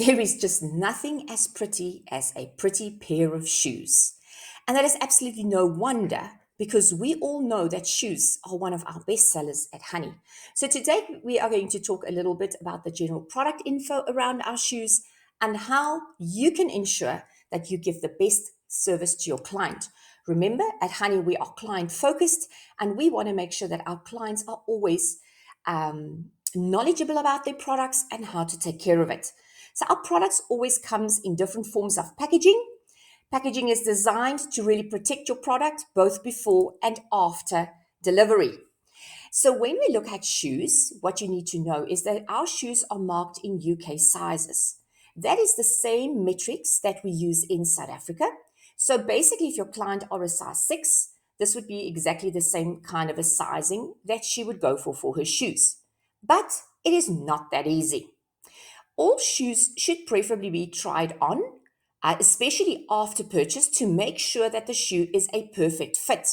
There is just nothing as pretty as a pretty pair of shoes. And that is absolutely no wonder because we all know that shoes are one of our best sellers at Honey. So today we are going to talk a little bit about the general product info around our shoes and how you can ensure that you give the best service to your client. Remember, at Honey, we are client focused and we want to make sure that our clients are always knowledgeable about their products and how to take care of it. So our products always comes in different forms of packaging. Packaging is designed to really protect your product both before and after delivery. So when we look at shoes, what you need to know is that our shoes are marked in UK sizes. That is the same metrics that we use in South Africa. So basically, if your client are a size 6, this would be exactly the same kind of a sizing that she would go for her shoes. But it is not that easy. All shoes should preferably be tried on, especially after purchase, to make sure that the shoe is a perfect fit.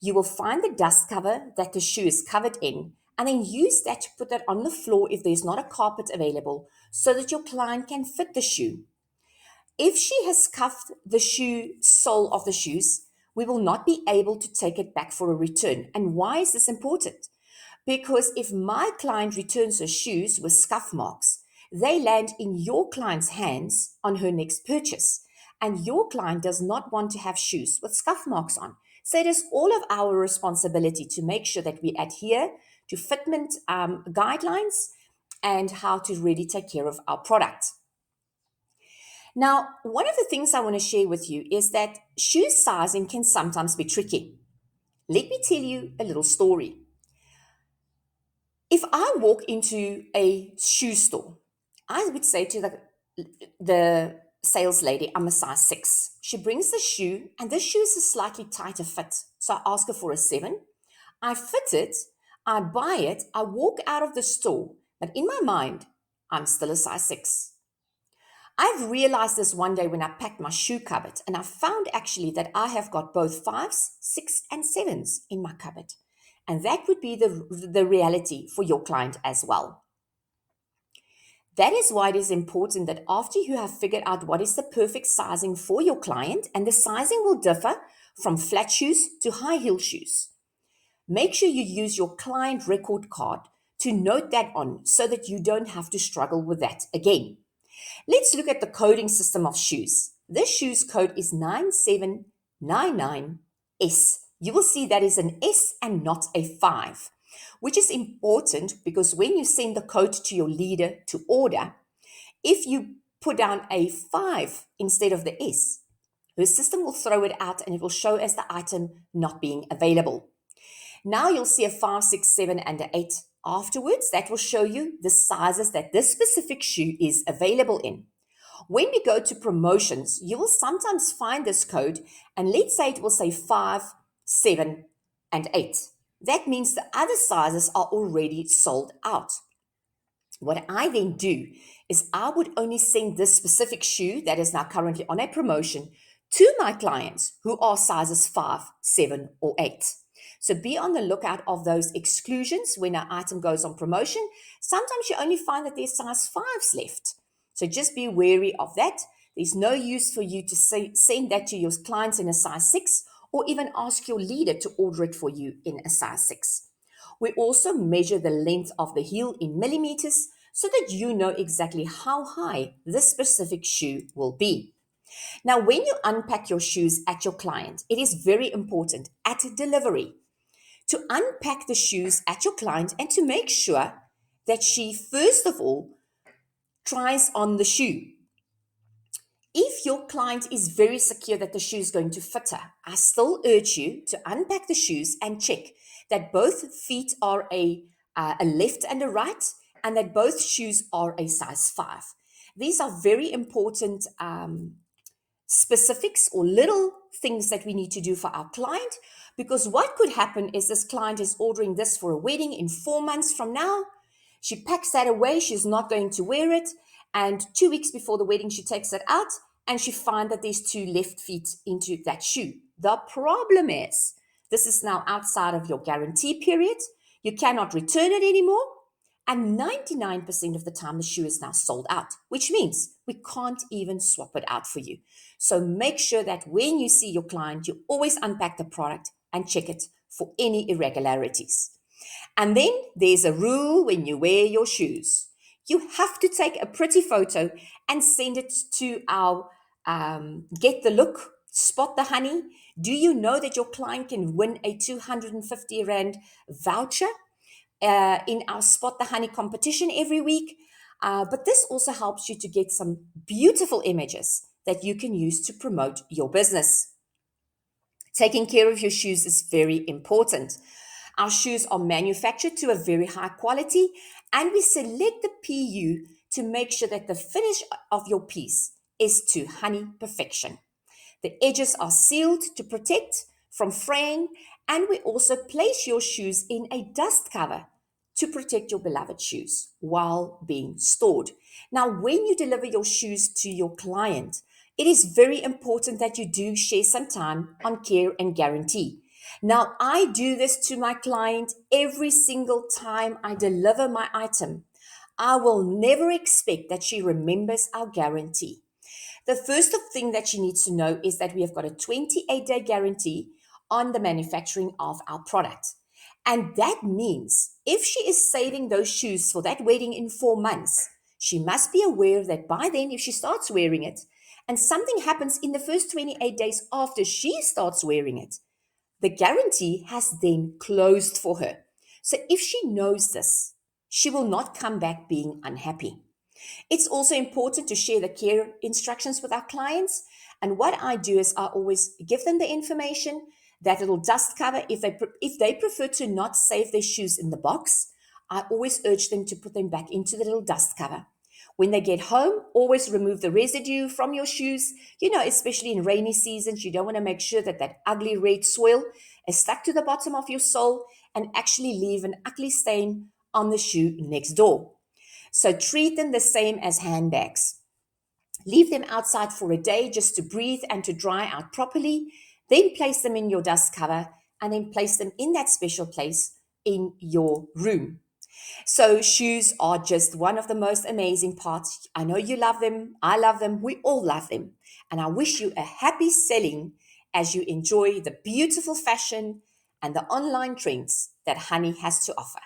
You will find the dust cover that the shoe is covered in, and then use that to put that on the floor if there's not a carpet available, so that your client can fit the shoe. If she has scuffed the shoe sole of the shoes, we will not be able to take it back for a return. And why is this important? Because if my client returns her shoes with scuff marks, they land in your client's hands on her next purchase. And your client does not want to have shoes with scuff marks on. So it is all of our responsibility to make sure that we adhere to fitment guidelines and how to really take care of our product. Now, one of the things I want to share with you is that shoe sizing can sometimes be tricky. Let me tell you a little story. If I walk into a shoe store, I would say to the sales lady, I'm a size 6. She brings the shoe, and this shoe is a slightly tighter fit. So I ask her for a 7. I fit it, I buy it, I walk out of the store, but in my mind, I'm still a size 6. I've realized this one day when I packed my shoe cupboard, and I found actually that I have got both 5s, 6, and 7s in my cupboard. And that would be the reality for your client as well. That is why it is important that after you have figured out what is the perfect sizing for your client, and the sizing will differ from flat shoes to high heel shoes, make sure you use your client record card to note that on so that you don't have to struggle with that again. Let's look at the coding system of shoes. This shoes code is 9799S. You will see that is an S and not a 5, which is important because when you send the code to your leader to order, if you put down a 5 instead of the S, her system will throw it out and it will show as the item not being available. Now you'll see a 5, 6, 7, and an 8 afterwards. That will show you the sizes that this specific shoe is available in. When we go to promotions, you will sometimes find this code, and let's say it will say 5, 7, and 8. That means the other sizes are already sold out. What I then do is I would only send this specific shoe that is now currently on a promotion to my clients who are sizes 5, 7, or 8. So be on the lookout of those exclusions when an item goes on promotion. Sometimes you only find that there's size 5s left. So just be wary of that. There's no use for you to send that to your clients in a size 6 or even ask your leader to order it for you in a size 6. We also measure the length of the heel in millimeters so that you know exactly how high this specific shoe will be. Now, when you unpack your shoes at your client, it is very important at delivery to unpack the shoes at your client and to make sure that she, first of all, tries on the shoe. If your client is very secure that the shoe is going to fit her, I still urge you to unpack the shoes and check that both feet are a left and a right, and that both shoes are a size 5. These are very important specifics or little things that we need to do for our client, because what could happen is this client is ordering this for a wedding in 4 months from now. She packs that away, she's not going to wear it, and 2 weeks before the wedding she takes it out and she finds that there's 2 left feet into that shoe. The problem is this is now outside of your guarantee period. You cannot return it anymore, And 99% of the time, the shoe is now sold out, which means we can't even swap it out for you. So make sure that when you see your client, you always unpack the product and check it for any irregularities. And then there's a rule when you wear your shoes. You have to take a pretty photo and send it to our Get the Look, Spot the Honey. Do you know that your client can win a 250 Rand voucher in our Spot the Honey competition every week? But this also helps you to get some beautiful images that you can use to promote your business. Taking care of your shoes is very important. Our shoes are manufactured to a very high quality, and we select the PU to make sure that the finish of your piece is to honey perfection. The edges are sealed to protect from fraying, and we also place your shoes in a dust cover to protect your beloved shoes while being stored. Now, when you deliver your shoes to your client, it is very important that you do share some time on care and guarantee. Now, I do this to my client every single time I deliver my item. I will never expect that she remembers our guarantee. The first thing that she needs to know is that we have got a 28-day guarantee on the manufacturing of our product. And that means if she is saving those shoes for that wedding in 4 months, she must be aware that by then, if she starts wearing it and something happens in the first 28 days after she starts wearing it, the guarantee has then closed for her. So if she knows this, she will not come back being unhappy. It's also important to share the care instructions with our clients. And what I do is I always give them the information, that little dust cover. If they prefer to not save their shoes in the box, I always urge them to put them back into the little dust cover. When they get home, always remove the residue from your shoes. Especially in rainy seasons, you don't want to make sure that that ugly red soil is stuck to the bottom of your sole and actually leave an ugly stain on the shoe next door. So treat them the same as handbags. Leave them outside for a day just to breathe and to dry out properly. Then place them in your dust cover and then place them in that special place in your room. So shoes are just one of the most amazing parts. I know you love them. I love them. We all love them. And I wish you a happy selling as you enjoy the beautiful fashion and the online trends that Honey has to offer.